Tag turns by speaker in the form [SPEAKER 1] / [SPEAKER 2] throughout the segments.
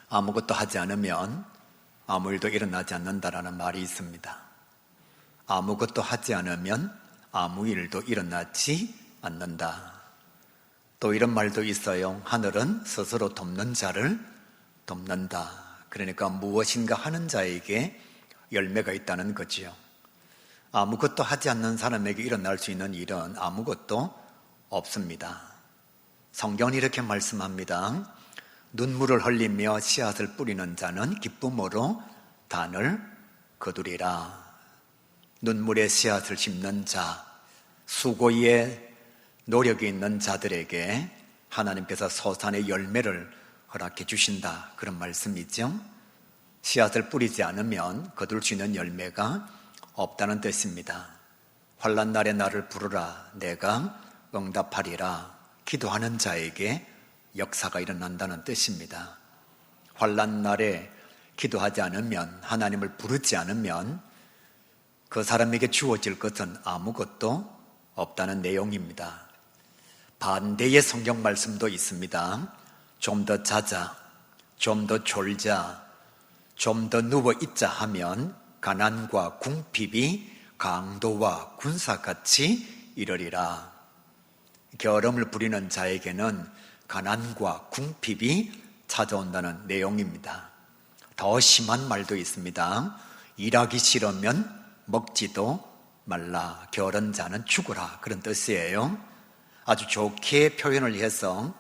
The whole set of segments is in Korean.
[SPEAKER 1] 아무것도 하지 않으면 아무 일도 일어나지 않는다라는 말이 있습니다. 아무것도 하지 않으면 아무 일도 일어나지 않는다. 또 이런 말도 있어요. 하늘은 스스로 돕는 자를 돕는다. 그러니까 무엇인가 하는 자에게 열매가 있다는 거지요. 아무것도 하지 않는 사람에게 일어날 수 있는 일은 아무것도 없습니다. 성경은 이렇게 말씀합니다. 눈물을 흘리며 씨앗을 뿌리는 자는 기쁨으로 단을 거두리라. 눈물의 씨앗을 심는 자, 수고의 노력이 있는 자들에게 하나님께서 소산의 열매를 허락해 주신다. 그런 말씀이죠. 씨앗을 뿌리지 않으면 거둘 수 있는 열매가 없다는 뜻입니다. 환난 날에 나를 부르라. 내가 응답하리라. 기도하는 자에게 역사가 일어난다는 뜻입니다. 환난 날에 기도하지 않으면, 하나님을 부르지 않으면 그 사람에게 주어질 것은 아무것도 없다는 내용입니다. 반대의 성경 말씀도 있습니다. 좀 더 자자, 좀 더 졸자, 좀 더 누워있자 하면 가난과 궁핍이 강도와 군사같이 이르리라. 겨울을 부리는 자에게는 가난과 궁핍이 찾아온다는 내용입니다. 더 심한 말도 있습니다. 일하기 싫으면 먹지도 말라. 게으른 자는 죽으라. 그런 뜻이에요. 아주 좋게 표현을 해서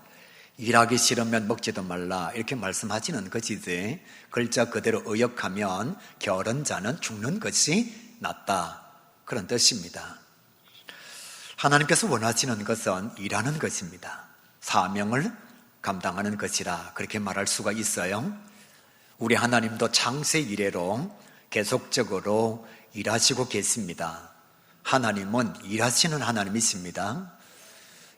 [SPEAKER 1] 일하기 싫으면 먹지도 말라 이렇게 말씀하지는 것이지, 글자 그대로 의역하면 게으른 자는 죽는 것이 낫다. 그런 뜻입니다. 하나님께서 원하시는 것은 일하는 것입니다. 사명을 감당하는 것이라 그렇게 말할 수가 있어요. 우리 하나님도 창세 이래로 계속적으로 일하시고 계십니다. 하나님은 일하시는 하나님이십니다.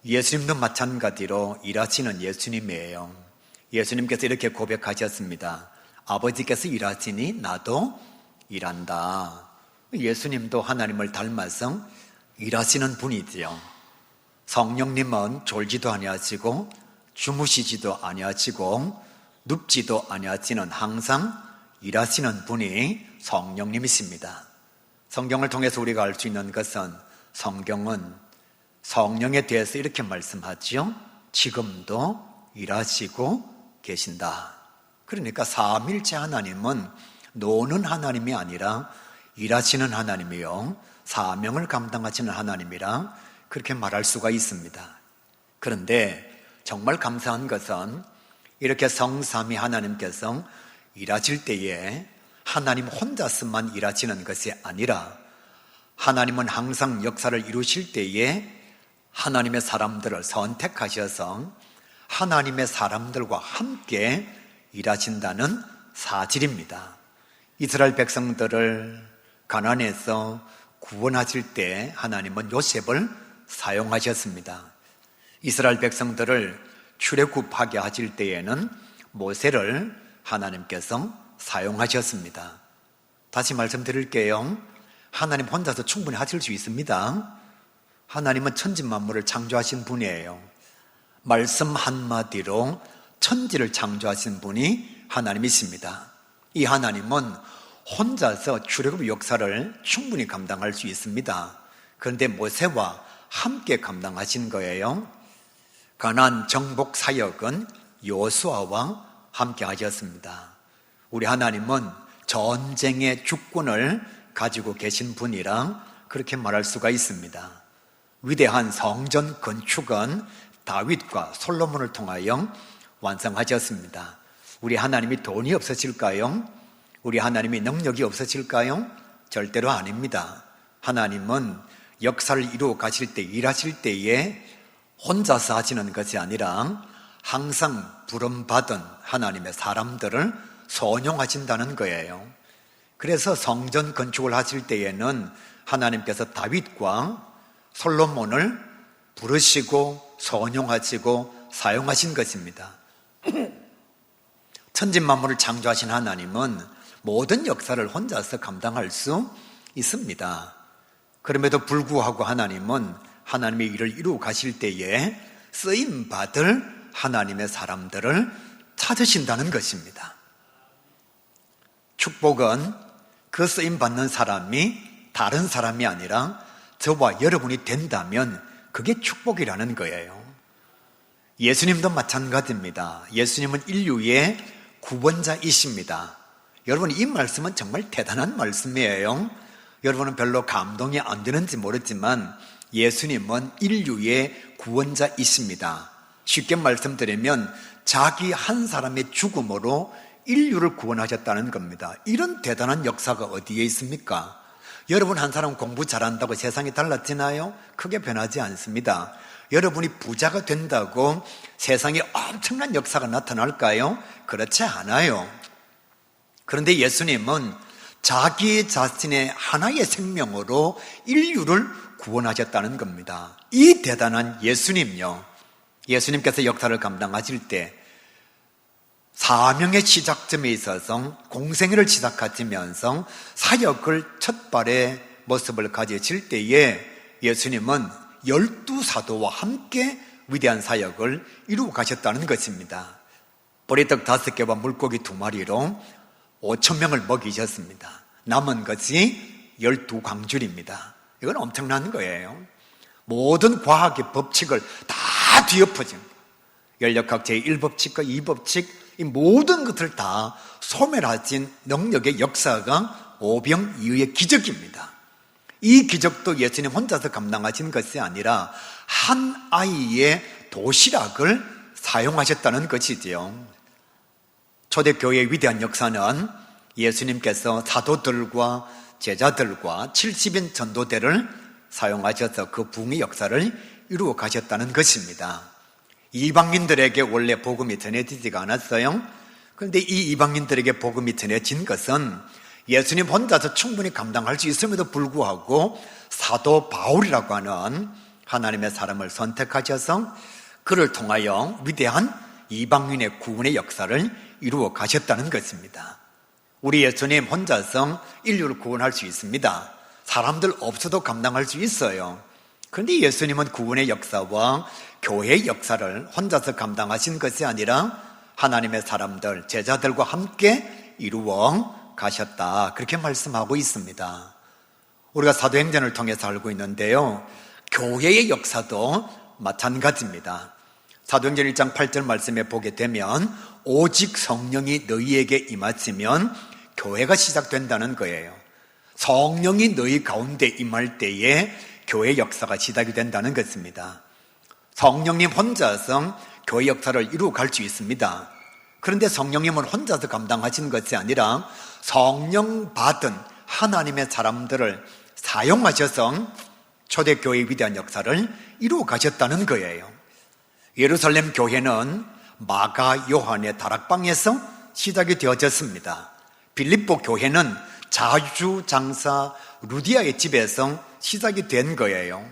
[SPEAKER 1] 예수님도 마찬가지로 일하시는 예수님이에요. 예수님께서 이렇게 고백하셨습니다. 아버지께서 일하시니 나도 일한다. 예수님도 하나님을 닮아서 일하시는 분이지요. 성령님은 졸지도 아니하시고 주무시지도 아니하시고 눕지도 아니하시는 항상 일하시는 분이 성령님이십니다. 성경을 통해서 우리가 알 수 있는 것은 성경은 성령에 대해서 이렇게 말씀하지요. 지금도 일하시고 계신다. 그러니까 삼일체 하나님은 노는 하나님이 아니라 일하시는 하나님이요, 사명을 감당하시는 하나님이라 그렇게 말할 수가 있습니다. 그런데 정말 감사한 것은 이렇게 성삼위 하나님께서 일하실 때에 하나님 혼자서만 일하시는 것이 아니라 하나님은 항상 역사를 이루실 때에 하나님의 사람들을 선택하셔서 하나님의 사람들과 함께 일하신다는 사실입니다. 이스라엘 백성들을 가나안에서 구원하실 때 하나님은 요셉을 사용하셨습니다. 이스라엘 백성들을 출애굽하게 하실 때에는 모세를 하나님께서 사용하셨습니다. 다시 말씀드릴게요. 하나님 혼자서 충분히 하실 수 있습니다. 하나님은 천지 만물을 창조하신 분이에요. 말씀 한마디로 천지를 창조하신 분이 하나님이십니다. 이 하나님은 혼자서 출애굽 역사를 충분히 감당할 수 있습니다. 그런데 모세와 함께 감당하신 거예요. 가나안 정복 사역은 여호수아와 함께 하셨습니다. 우리 하나님은 전쟁의 주권을 가지고 계신 분이라 그렇게 말할 수가 있습니다. 위대한 성전 건축은 다윗과 솔로몬을 통하여 완성하셨습니다. 우리 하나님이 돈이 없으실까요? 우리 하나님이 능력이 없으실까요? 절대로 아닙니다. 하나님은 역사를 이루어 가실 때, 일하실 때에 혼자서 하시는 것이 아니라 항상 부름받은 하나님의 사람들을 선용하신다는 거예요. 그래서 성전 건축을 하실 때에는 하나님께서 다윗과 솔로몬을 부르시고 선용하시고 사용하신 것입니다. 천지 만물을 창조하신 하나님은 모든 역사를 혼자서 감당할 수 있습니다. 그럼에도 불구하고 하나님은 하나님의 일을 이루어 가실 때에 쓰임받을 하나님의 사람들을 찾으신다는 것입니다. 축복은 그 쓰임 받는 사람이 다른 사람이 아니라 저와 여러분이 된다면 그게 축복이라는 거예요. 예수님도 마찬가지입니다. 예수님은 인류의 구원자이십니다. 여러분, 이 말씀은 정말 대단한 말씀이에요. 여러분은 별로 감동이 안 되는지 모르지만 예수님은 인류의 구원자이십니다. 쉽게 말씀드리면 자기 한 사람의 죽음으로 인류를 구원하셨다는 겁니다. 이런 대단한 역사가 어디에 있습니까? 여러분 한 사람 공부 잘한다고 세상이 달라지나요? 크게 변하지 않습니다. 여러분이 부자가 된다고 세상에 엄청난 역사가 나타날까요? 그렇지 않아요. 그런데 예수님은 자기 자신의 하나의 생명으로 인류를 구원하셨다는 겁니다. 이 대단한 예수님요, 예수님께서 역사를 감당하실 때 사명의 시작점에 있어서 공생애를 시작하시면서 사역을 첫발의 모습을 가지실 때에 예수님은 12사도와 함께 위대한 사역을 이루어 가셨다는 것입니다. 보리떡 5개와 물고기 2마리로 5,000명을 먹이셨습니다. 남은 것이 12광줄입니다. 이건 엄청난 거예요. 모든 과학의 법칙을 다 뒤엎어진 연력학 제1법칙과 2법칙, 이 모든 것을 다 소멸하신 능력의 역사가 오병이어의 기적입니다. 이 기적도 예수님 혼자서 감당하신 것이 아니라 한 아이의 도시락을 사용하셨다는 것이지요. 초대교회의 위대한 역사는 예수님께서 사도들과 제자들과 70인 전도대를 사용하셔서 그 부흥의 역사를 이루어 가셨다는 것입니다. 이방인들에게 원래 복음이 전해지지가 않았어요. 그런데 이 이방인들에게 복음이 전해진 것은 예수님 혼자서 충분히 감당할 수 있음에도 불구하고 사도 바울이라고 하는 하나님의 사람을 선택하셔서 그를 통하여 위대한 이방인의 구원의 역사를 이루어 가셨다는 것입니다. 우리 예수님 혼자서 인류를 구원할 수 있습니다. 사람들 없어도 감당할 수 있어요. 그런데 예수님은 구원의 역사와 교회의 역사를 혼자서 감당하신 것이 아니라 하나님의 사람들, 제자들과 함께 이루어 가셨다, 그렇게 말씀하고 있습니다. 우리가 사도행전을 통해서 알고 있는데요, 교회의 역사도 마찬가지입니다. 사도행전 1장 8절 말씀에 보게 되면 오직 성령이 너희에게 임하시면 교회가 시작된다는 거예요. 성령이 너희 가운데 임할 때에 교회 역사가 시작이 된다는 것입니다. 성령님 혼자서 교회 역사를 이루어 갈 수 있습니다. 그런데 성령님은 혼자서 감당하시는 것이 아니라 성령 받은 하나님의 사람들을 사용하셔서 초대교회의 위대한 역사를 이루어 가셨다는 거예요. 예루살렘 교회는 마가 요한의 다락방에서 시작이 되어졌습니다. 빌립보 교회는 자주장사 루디아의 집에서 시작이 된 거예요.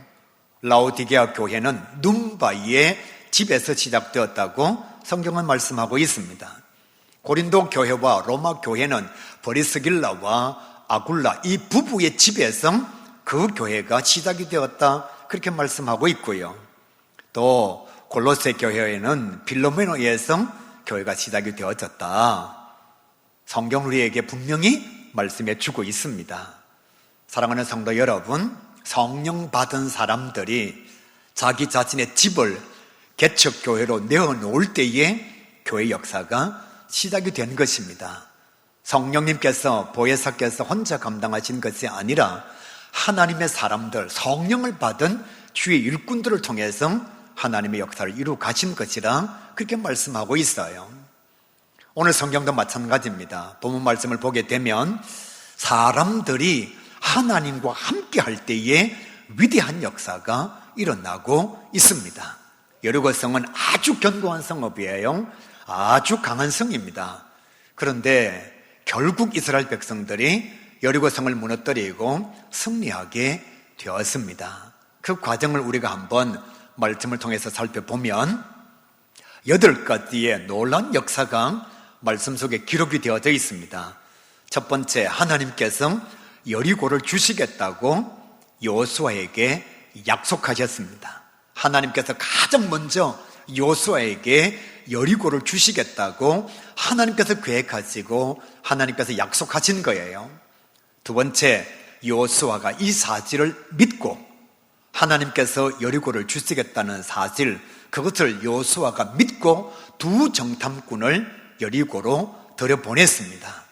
[SPEAKER 1] 라오디게아 교회는 num바의 집에서 시작되었다고 성경은 말씀하고 있습니다. 고린도 교회와 로마 교회는 브리스길라와 아굴라 이 부부의 집에서 그 교회가 시작이 되었다, 그렇게 말씀하고 있고요. 또 골로새 교회에는 빌로메노에 의해서 교회가 시작이 되어졌다, 성경 우리에게 분명히 말씀해 주고 있습니다. 사랑하는 성도 여러분, 성령 받은 사람들이 자기 자신의 집을 개척교회로 내어놓을 때에 교회 역사가 시작이 된 것입니다. 성령님께서, 보혜사께서 혼자 감당하신 것이 아니라 하나님의 사람들, 성령을 받은 주의 일꾼들을 통해서 하나님의 역사를 이루어 가신 것이라 그렇게 말씀하고 있어요. 오늘 성경도 마찬가지입니다. 본문 말씀을 보게 되면 사람들이 하나님과 함께 할 때에 위대한 역사가 일어나고 있습니다. 여리고 성은 아주 견고한 성읍이에요. 아주 강한 성입니다. 그런데 결국 이스라엘 백성들이 여리고 성을 무너뜨리고 승리하게 되었습니다. 그 과정을 우리가 한번 말씀을 통해서 살펴보면 8가지의 놀라운 역사가 말씀 속에 기록이 되어져 있습니다. 첫 번째, 하나님께서 여리고를 주시겠다고 여호수아에게 약속하셨습니다. 하나님께서 가장 먼저 여호수아에게 여리고를 주시겠다고 하나님께서 계획하시고 하나님께서 약속하신 거예요. 두 번째, 여호수아가 이 사실을 믿고 하나님께서 여리고를 주시겠다는 사실, 그것을 여호수아가 믿고 두 정탐꾼을 여리고로 들여보냈습니다.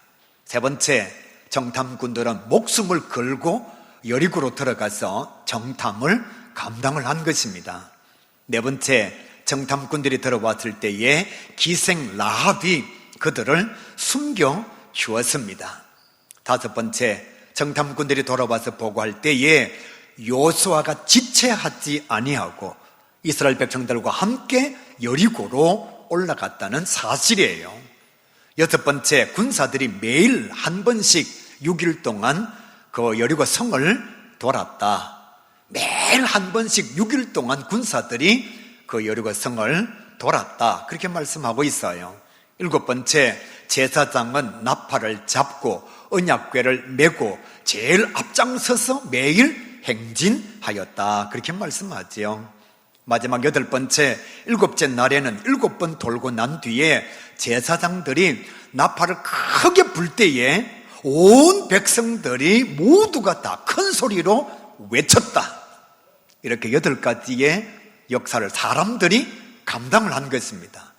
[SPEAKER 1] 세 번째, 정탐꾼들은 목숨을 걸고 여리고로 들어가서 정탐을 감당을 한 것입니다. 네 번째, 정탐꾼들이 들어왔을 때에 기생 라합이 그들을 숨겨 주었습니다. 다섯 번째, 정탐꾼들이 돌아와서 보고할 때에 여호수아가 지체하지 아니하고 이스라엘 백성들과 함께 여리고로 올라갔다는 사실이에요. 여섯 번째, 군사들이 매일 한 번씩 6일 동안 그 여리고 성을 돌았다. 매일 한 번씩 6일 동안 군사들이 그 여리고 성을 돌았다. 그렇게 말씀하고 있어요. 일곱 번째, 제사장은 나팔을 잡고 언약궤를 메고 제일 앞장서서 매일 행진하였다. 그렇게 말씀하지요. 마지막 여덟 번째, 일곱째 날에는 7번 돌고 난 뒤에 제사장들이 나팔을 크게 불 때에 온 백성들이 모두가 다 큰 소리로 외쳤다. 이렇게 8가지의 역사를 사람들이 감당을 한 것입니다.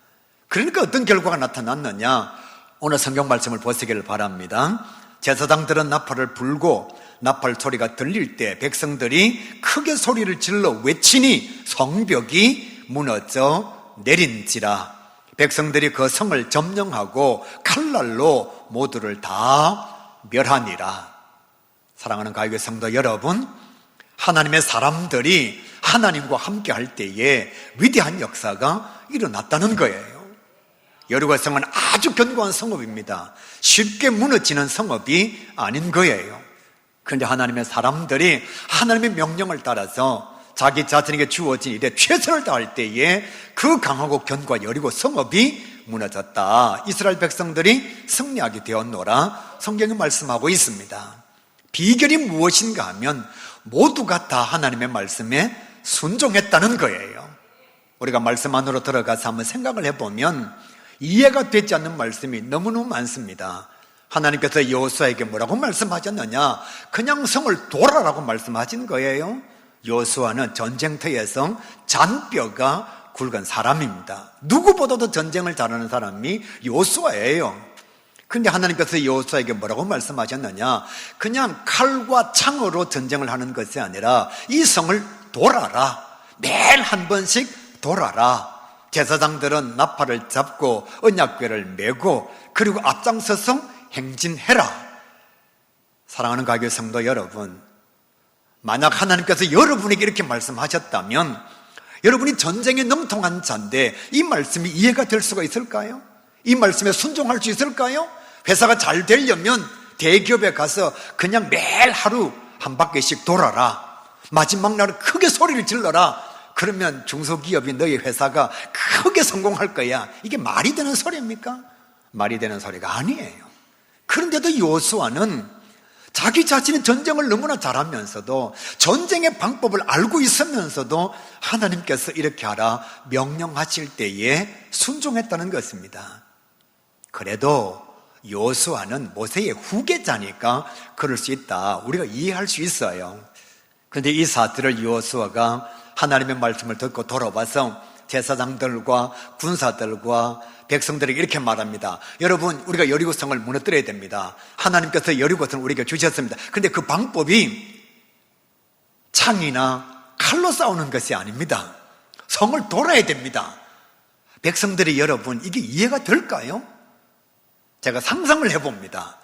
[SPEAKER 1] 그러니까 어떤 결과가 나타났느냐? 오늘 성경 말씀을 보시기를 바랍니다. 제사장들은 나팔을 불고 나팔 소리가 들릴 때 백성들이 크게 소리를 질러 외치니 성벽이 무너져 내린지라. 백성들이 그 성을 점령하고 칼날로 모두를 다 멸하니라. 사랑하는 가요교회 성도 여러분, 하나님의 사람들이 하나님과 함께 할 때에 위대한 역사가 일어났다는 거예요. 여리고 성은 아주 견고한 성읍입니다. 쉽게 무너지는 성읍이 아닌 거예요. 그런데 하나님의 사람들이 하나님의 명령을 따라서 자기 자신에게 주어진 일에 최선을 다할 때에 그 강하고 견고한 여리고 성읍이 무너졌다. 이스라엘 백성들이 승리하게 되었노라 성경이 말씀하고 있습니다. 비결이 무엇인가 하면 모두가 다 하나님의 말씀에 순종했다는 거예요. 우리가 말씀 안으로 들어가서 한번 생각을 해보면 이해가 되지 않는 말씀이 너무너무 많습니다. 하나님께서 여호수아에게 뭐라고 말씀하셨느냐? 그냥 성을 돌아라고 말씀하신 거예요. 여호수아는 전쟁터에서 잔뼈가 굵은 사람입니다. 누구보다도 전쟁을 잘하는 사람이 여호수아예요. 근데 하나님께서 여호수아에게 뭐라고 말씀하셨느냐? 그냥 칼과 창으로 전쟁을 하는 것이 아니라 이 성을 돌아라. 매일 한 번씩 돌아라. 제사장들은 나팔을 잡고 언약궤를 메고 그리고 앞장서서 행진해라. 사랑하는 가교회 성도 여러분, 만약 하나님께서 여러분에게 이렇게 말씀하셨다면 여러분이 전쟁에 넘통한 자인데 이 말씀이 이해가 될 수가 있을까요? 이 말씀에 순종할 수 있을까요? 회사가 잘 되려면 대기업에 가서 그냥 매일 하루 한 바퀴씩 돌아라. 마지막 날 크게 소리를 질러라. 그러면 중소기업이 너희 회사가 크게 성공할 거야. 이게 말이 되는 소리입니까? 말이 되는 소리가 아니에요. 그런데도 여호수아는 자기 자신이 전쟁을 너무나 잘하면서도 전쟁의 방법을 알고 있으면서도 하나님께서 이렇게 하라 명령하실 때에 순종했다는 것입니다. 그래도 여호수아는 모세의 후계자니까 그럴 수 있다. 우리가 이해할 수 있어요. 그런데 이 사실을 여호수아가 하나님의 말씀을 듣고 돌아와서 제사장들과 군사들과 백성들에게 이렇게 말합니다. 여러분, 우리가 여리고성을 무너뜨려야 됩니다. 하나님께서 여리고성을 우리에게 주셨습니다. 그런데 그 방법이 창이나 칼로 싸우는 것이 아닙니다. 성을 돌아야 됩니다. 백성들이 여러분, 이게 이해가 될까요? 제가 상상을 해봅니다.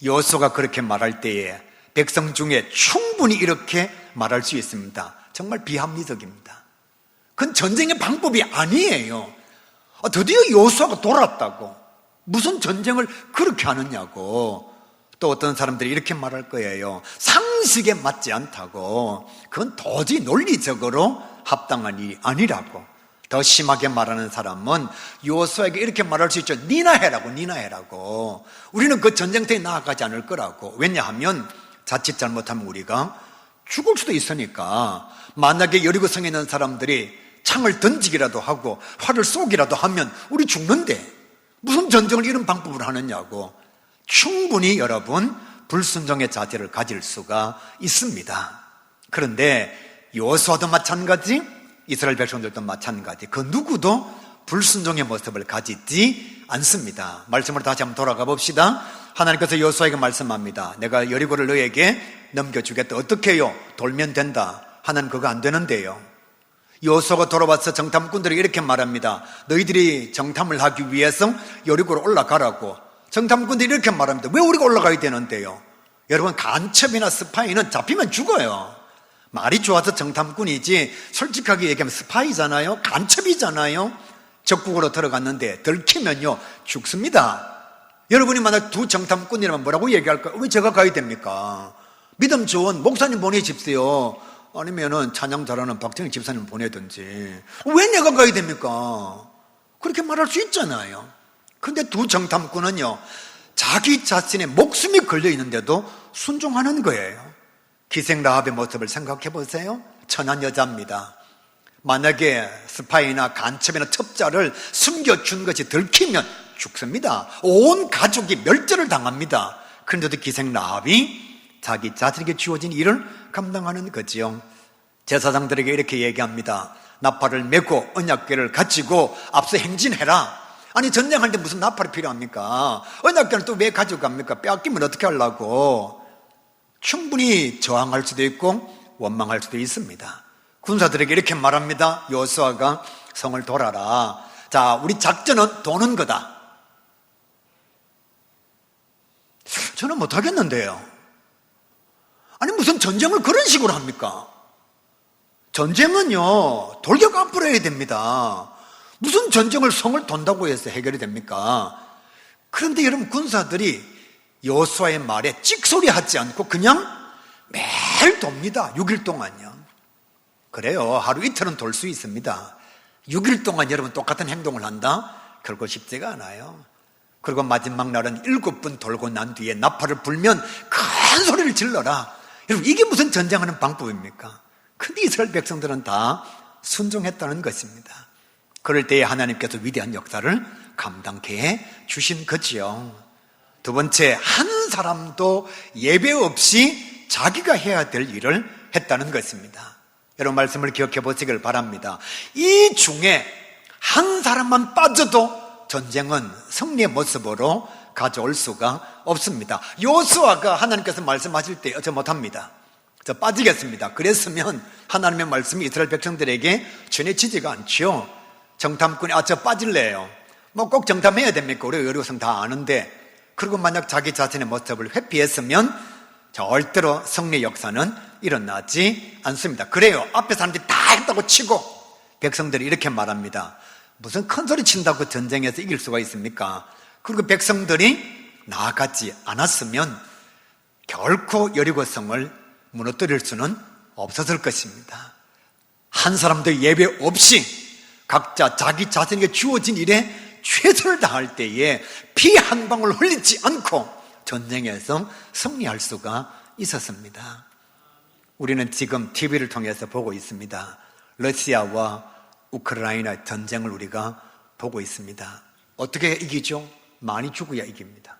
[SPEAKER 1] 여호수아가 그렇게 말할 때에 백성 중에 충분히 이렇게 말할 수 있습니다. 정말 비합리적입니다. 그건 전쟁의 방법이 아니에요. 드디어 여호수아가 돌았다고 무슨 전쟁을 그렇게 하느냐고. 또 어떤 사람들이 이렇게 말할 거예요. 상식에 맞지 않다고. 그건 도저히 논리적으로 합당한 일이 아니라고. 더 심하게 말하는 사람은 여호수아에게 이렇게 말할 수 있죠. 니나 해라고. 우리는 그 전쟁터에 나아가지 않을 거라고. 왜냐하면 자칫 잘못하면 우리가 죽을 수도 있으니까. 만약에 여리고성에 있는 사람들이 창을 던지기라도 하고 활을 쏘기라도 하면 우리 죽는데 무슨 전쟁을 이런 방법으로 하느냐고 충분히 여러분 불순종의 자세를 가질 수가 있습니다. 그런데 여호수아도 마찬가지, 이스라엘 백성들도 마찬가지, 그 누구도 불순종의 모습을 가지지 않습니다. 말씀으로 다시 한번 돌아가 봅시다. 하나님께서 여호수아에게 말씀합니다. 내가 여리고를 너에게 넘겨주겠다. 어떻게 해요? 돌면 된다. 하나님 그거 안 되는데요. 여호수아가 돌아와서 정탐꾼들이 이렇게 말합니다. 너희들이 정탐을 하기 위해서 여리고로 올라가라고. 정탐꾼들이 이렇게 말합니다. 왜 우리가 올라가야 되는데요? 여러분, 간첩이나 스파이는 잡히면 죽어요. 말이 좋아서 정탐꾼이지 솔직하게 얘기하면 스파이잖아요. 간첩이잖아요. 적국으로 들어갔는데 들키면요 죽습니다. 여러분이 만약 두 정탐꾼이라면 뭐라고 얘기할까요? 왜 제가 가야 됩니까? 믿음 좋은 목사님 보내십시오. 아니면은 찬양 잘하는 박정희 집사님 보내든지. 왜 내가 가야 됩니까? 그렇게 말할 수 있잖아요. 근데 두 정탐꾼은요 자기 자신의 목숨이 걸려 있는데도 순종하는 거예요. 기생 라합의 모습을 생각해 보세요. 천한 여자입니다. 만약에 스파이나 간첩이나 첩자를 숨겨준 것이 들키면 죽습니다. 온 가족이 멸절을 당합니다. 그런데도 기생 라합이 자기 자신에게 주어진 일을 감당하는 거지요. 제사장들에게 이렇게 얘기합니다. 나팔을 메고 언약궤를 가지고 앞서 행진해라. 아니 전쟁할 때 무슨 나팔이 필요합니까? 언약궤를 또 왜 가져갑니까? 빼앗기면 어떻게 하려고? 충분히 저항할 수도 있고 원망할 수도 있습니다. 군사들에게 이렇게 말합니다. 여호수아가 성을 돌아라. 자, 우리 작전은 도는 거다. 저는 못하겠는데요. 아니 무슨 전쟁을 그런 식으로 합니까? 전쟁은요 돌격 앞으로 해야 됩니다. 무슨 전쟁을 성을 돈다고 해서 해결이 됩니까? 그런데 여러분 군사들이 여호수아의 말에 찍소리하지 않고 그냥 매일 돕니다. 6일 동안요. 그래요. 하루 이틀은 돌 수 있습니다. 6일 동안 여러분 똑같은 행동을 한다? 결코 쉽지가 않아요. 그리고 마지막 날은 7번 돌고 난 뒤에 나팔을 불면 큰 소리를 질러라. 여러분 이게 무슨 전쟁하는 방법입니까? 근데 이스라엘 백성들은 다 순종했다는 것입니다. 그럴 때에 하나님께서 위대한 역사를 감당케 해 주신 거지요. 두 번째, 한 사람도 예배 없이 자기가 해야 될 일을 했다는 것입니다. 여러분 말씀을 기억해 보시길 바랍니다. 이 중에 한 사람만 빠져도 전쟁은 승리의 모습으로 가져올 수가 없습니다. 여호수아가 하나님께서 말씀하실 때 어쩌 못합니다. 저 빠지겠습니다. 그랬으면 하나님의 말씀이 이스라엘 백성들에게 전해지지가 않죠. 정탐꾼이 저 빠질래요. 뭐 꼭 정탐해야 됩니까? 우리 여리고성 다 아는데. 그리고 만약 자기 자신의 모습을 회피했으면 절대로 승리 역사는 일어나지 않습니다. 그래요. 앞에 사람들이 다 했다고 치고 백성들이 이렇게 말합니다. 무슨 큰 소리 친다고 전쟁에서 이길 수가 있습니까? 그리고 백성들이 나아가지 않았으면 결코 여리고성을 무너뜨릴 수는 없었을 것입니다. 한 사람도 예배 없이 각자 자기 자신에게 주어진 일에 최선을 다할 때에 피 한 방울 흘리지 않고 전쟁에서 승리할 수가 있었습니다. 우리는 지금 TV를 통해서 보고 있습니다. 러시아와 우크라이나 전쟁을 우리가 보고 있습니다. 어떻게 이기죠? 많이 죽어야 이깁니다.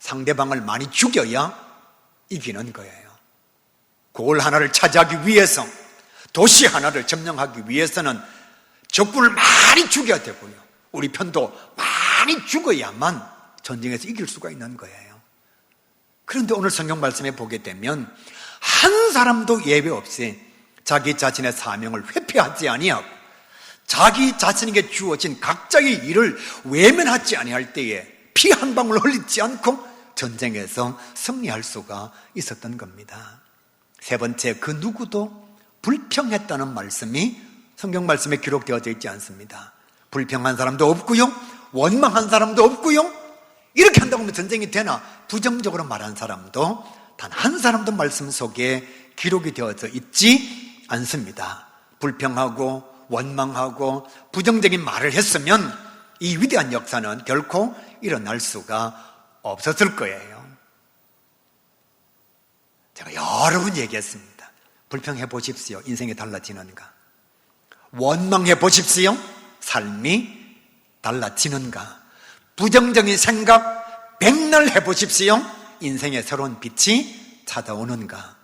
[SPEAKER 1] 상대방을 많이 죽여야 이기는 거예요. 고을 하나를 차지하기 위해서, 도시 하나를 점령하기 위해서는 적군을 많이 죽여야 되고요. 우리 편도 많이 죽어야만 전쟁에서 이길 수가 있는 거예요. 그런데 오늘 성경 말씀에 보게 되면 한 사람도 예외 없이 자기 자신의 사명을 회피하지 아니하고 자기 자신에게 주어진 각자의 일을 외면하지 아니할 때에 피 한 방울 흘리지 않고 전쟁에서 승리할 수가 있었던 겁니다. 세 번째, 그 누구도 불평했다는 말씀이 성경 말씀에 기록되어져 있지 않습니다. 불평한 사람도 없고요, 원망한 사람도 없고요, 이렇게 한다고 하면 전쟁이 되나 부정적으로 말한 사람도 단 한 사람도 말씀 속에 기록이 되어져 있지 않습니다. 불평하고 원망하고 부정적인 말을 했으면 이 위대한 역사는 결코 일어날 수가 없었을 거예요. 제가 여러 번 얘기했습니다. 불평해 보십시오. 인생이 달라지는가. 원망해 보십시오. 삶이 달라지는가? 부정적인 생각 백날 해보십시오. 인생의 새로운 빛이 찾아오는가?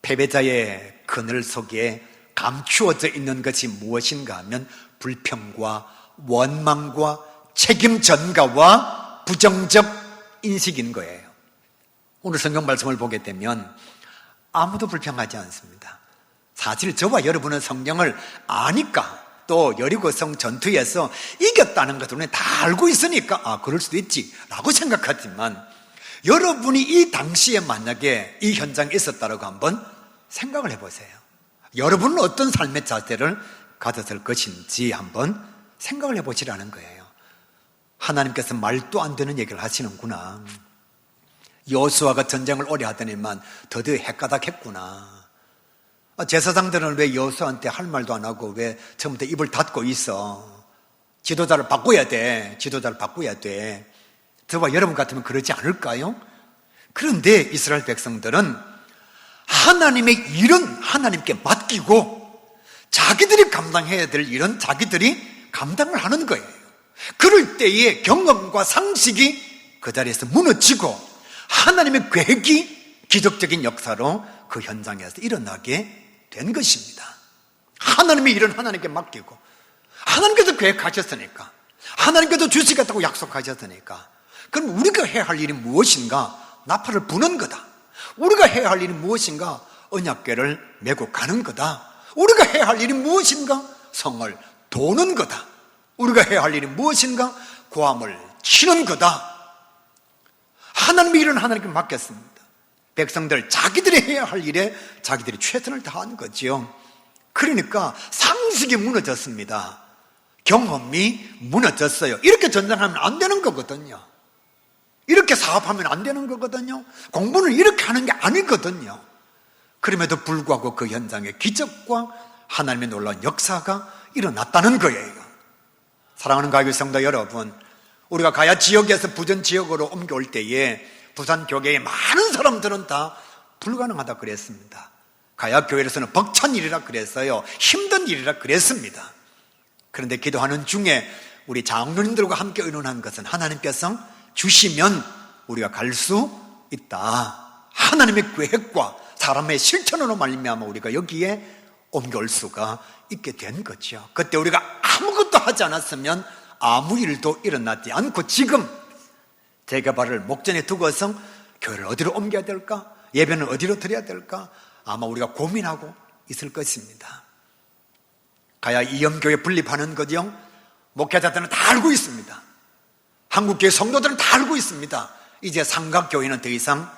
[SPEAKER 1] 패배자의 그늘 속에 감추어져 있는 것이 무엇인가 하면 불평과 원망과 책임 전가와 부정적 인식인 거예요. 오늘 성경 말씀을 보게 되면 아무도 불평하지 않습니다. 사실 저와 여러분은 성경을 아니까, 또 여리고성 전투에서 이겼다는 것을 우리는 다 알고 있으니까 그럴 수도 있지 라고 생각하지만, 여러분이 이 당시에 만약에 이 현장에 있었다라고 한번 생각을 해보세요. 여러분은 어떤 삶의 자세를 가졌을 것인지 한번 생각을 해보시라는 거예요. 하나님께서 말도 안 되는 얘기를 하시는구나. 여호수아가 전쟁을 오래 하더니만 더디어 헷가닥했구나. 제사장들은 왜 여호수아한테 할 말도 안 하고 왜 처음부터 입을 닫고 있어? 지도자를 바꿔야 돼. 지도자를 바꿔야 돼. 저와 여러분 같으면 그러지 않을까요? 그런데 이스라엘 백성들은 하나님의 일은 하나님께 맡기고 자기들이 감당해야 될 일은 자기들이 감당을 하는 거예요. 그럴 때의 경험과 상식이 그 자리에서 무너지고 하나님의 계획이 기적적인 역사로 그 현장에서 일어나게 된 것입니다. 하나님의 일은 하나님께 맡기고, 하나님께서 계획하셨으니까, 하나님께서 주시겠다고 약속하셨으니까, 그럼 우리가 해야 할 일이 무엇인가? 나팔을 부는 거다. 우리가 해야 할 일이 무엇인가? 언약궤를 메고 가는 거다. 우리가 해야 할 일이 무엇인가? 성을 도는 거다. 우리가 해야 할 일이 무엇인가? 고함을 치는 거다. 하나님의 일은 하나님께 맡겼습니다. 백성들 자기들이 해야 할 일에 자기들이 최선을 다한 거죠. 그러니까 상식이 무너졌습니다. 경험이 무너졌어요. 이렇게 전쟁하면 안 되는 거거든요. 이렇게 사업하면 안 되는 거거든요. 공부는 이렇게 하는 게 아니거든요. 그럼에도 불구하고 그 현장에 기적과 하나님의 놀라운 역사가 일어났다는 거예요. 사랑하는 가교 성도 여러분, 우리가 가야 지역에서 부전 지역으로 옮겨올 때에 부산 교계의 많은 사람들은 다 불가능하다 그랬습니다. 가야 교회에서는 벅찬 일이라 그랬어요. 힘든 일이라 그랬습니다. 그런데 기도하는 중에 우리 장로님들과 함께 의논한 것은 하나님께서 주시면 우리가 갈 수 있다. 하나님의 계획과 사람의 실천으로 말미암아 우리가 여기에 옮겨올 수가 있게 된 거죠. 그때 우리가 아무것도 하지 않았으면 아무 일도 일어나지 않고 지금 재개발을 목전에 두고서 교회를 어디로 옮겨야 될까? 예배는 어디로 드려야 될까? 아마 우리가 고민하고 있을 것입니다. 가야 이영교회 분립하는 거죠. 목회자들은 다 알고 있습니다. 한국교회 성도들은 다 알고 있습니다. 이제 삼각교회는 더 이상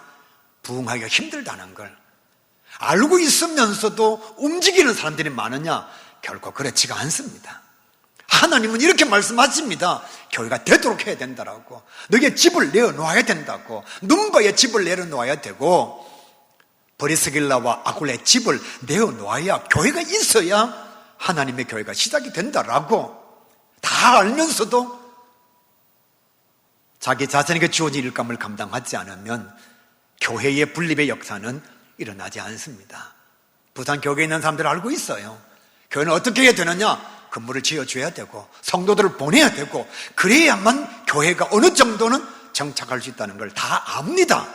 [SPEAKER 1] 부흥하기가 힘들다는 걸 알고 있으면서도 움직이는 사람들이 많으냐? 결코 그렇지가 않습니다. 하나님은 이렇게 말씀하십니다. 교회가 되도록 해야 된다라고, 너희의 집을 내어놓아야 된다고, 눈바의 집을 내어놓아야 되고, 브리스길라와 아굴레의 집을 내어놓아야 교회가 있어야 하나님의 교회가 시작이 된다라고 다 알면서도 자기 자신에게 주어진 일감을 감당하지 않으면 교회의 분립의 역사는 일어나지 않습니다. 부산 교회에 있는 사람들은 알고 있어요. 교회는 어떻게 해야 되느냐? 건물을 지어줘야 되고 성도들을 보내야 되고 그래야만 교회가 어느 정도는 정착할 수 있다는 걸 다 압니다.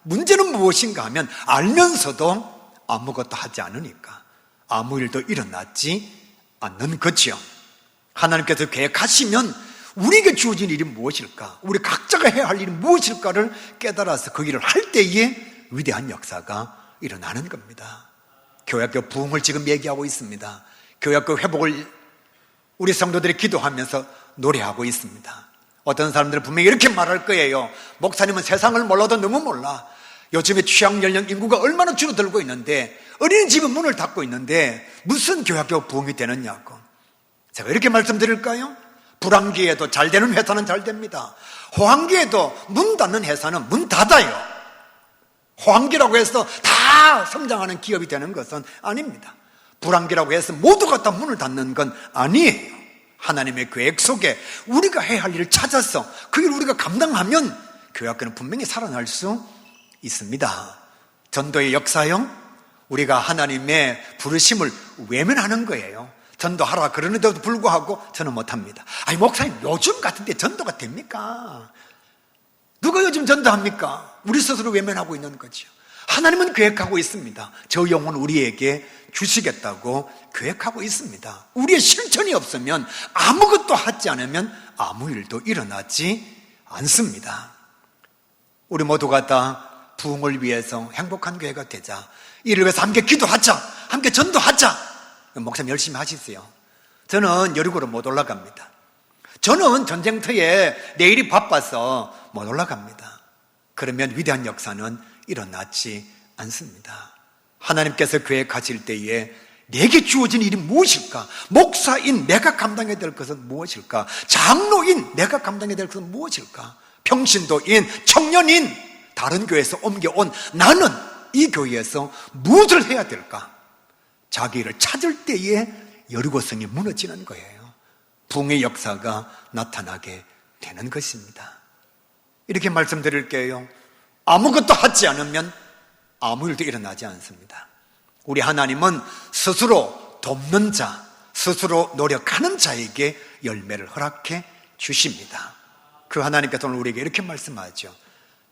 [SPEAKER 1] 문제는 무엇인가 하면 알면서도 아무것도 하지 않으니까 아무 일도 일어나지 않는 거죠. 하나님께서 계획하시면 우리에게 주어진 일이 무엇일까? 우리 각자가 해야 할 일이 무엇일까를 깨달아서 그 일을 할 때에 위대한 역사가 일어나는 겁니다. 교회학교 부흥을 지금 얘기하고 있습니다. 교회학교 회복을 우리 성도들이 기도하면서 노래하고 있습니다. 어떤 사람들은 분명히 이렇게 말할 거예요. 목사님은 세상을 몰라도 너무 몰라. 요즘에 취학 연령 인구가 얼마나 줄어들고 있는데 어린이집은 문을 닫고 있는데 무슨 교회학교 부흥이 되느냐고. 제가 이렇게 말씀드릴까요? 불황기에도 잘 되는 회사는 잘 됩니다. 호황기에도 문 닫는 회사는 문 닫아요. 호황기라고 해서 다 성장하는 기업이 되는 것은 아닙니다. 불황기라고 해서 모두가 다 문을 닫는 건 아니에요. 하나님의 계획 속에 우리가 해야 할 일을 찾아서 그 일을 우리가 감당하면 교회학교는 분명히 살아날 수 있습니다. 전도의 역사요, 우리가 하나님의 부르심을 외면하는 거예요. 전도하라 그러는데도 불구하고 저는 못합니다. 아니 목사님 요즘 같은데 전도가 됩니까? 누가 요즘 전도합니까? 우리 스스로 외면하고 있는 거죠. 하나님은 계획하고 있습니다. 저 영혼 우리에게 주시겠다고 계획하고 있습니다. 우리의 실천이 없으면, 아무것도 하지 않으면 아무 일도 일어나지 않습니다. 우리 모두가 다 부흥을 위해서 행복한 교회가 되자, 이를 위해서 함께 기도하자, 함께 전도하자. 목사님 열심히 하시세요. 저는 여리고로 못 올라갑니다. 저는 전쟁터에 내일이 바빠서 못 올라갑니다. 그러면 위대한 역사는 일어나지 않습니다. 하나님께서 계획하실 때에 내게 주어진 일이 무엇일까? 목사인 내가 감당해야 될 것은 무엇일까? 장로인 내가 감당해야 될 것은 무엇일까? 평신도인, 청년인, 다른 교회에서 옮겨온 나는 이 교회에서 무엇을 해야 될까? 자기를 찾을 때에 여리고성이 무너지는 거예요. 부흥의 역사가 나타나게 되는 것입니다. 이렇게 말씀드릴게요. 아무것도 하지 않으면 아무 일도 일어나지 않습니다. 우리 하나님은 스스로 돕는 자, 스스로 노력하는 자에게 열매를 허락해 주십니다. 그 하나님께서 오늘 우리에게 이렇게 말씀하죠.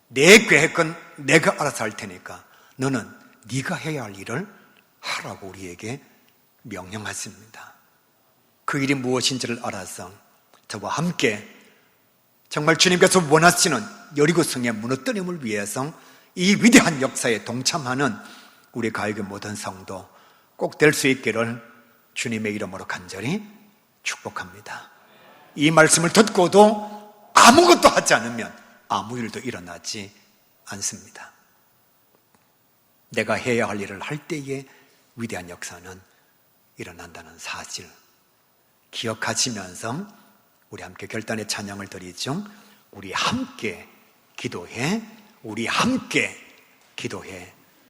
[SPEAKER 1] 내 계획은 내가 알아서 할 테니까 너는 네가 해야 할 일을 하라고 우리에게 명령하십니다. 그 일이 무엇인지를 알아서 저와 함께 정말 주님께서 원하시는 여리고성의 무너뜨림을 위해서 이 위대한 역사에 동참하는 우리 가요계 모든 성도 꼭 될 수 있기를 주님의 이름으로 간절히 축복합니다. 이 말씀을 듣고도 아무것도 하지 않으면 아무 일도 일어나지 않습니다. 내가 해야 할 일을 할 때에 위대한 역사는 일어난다는 사실 기억하시면서 우리 함께 결단의 찬양을 드리죠. 우리 함께 기도해, 우리 함께 기도해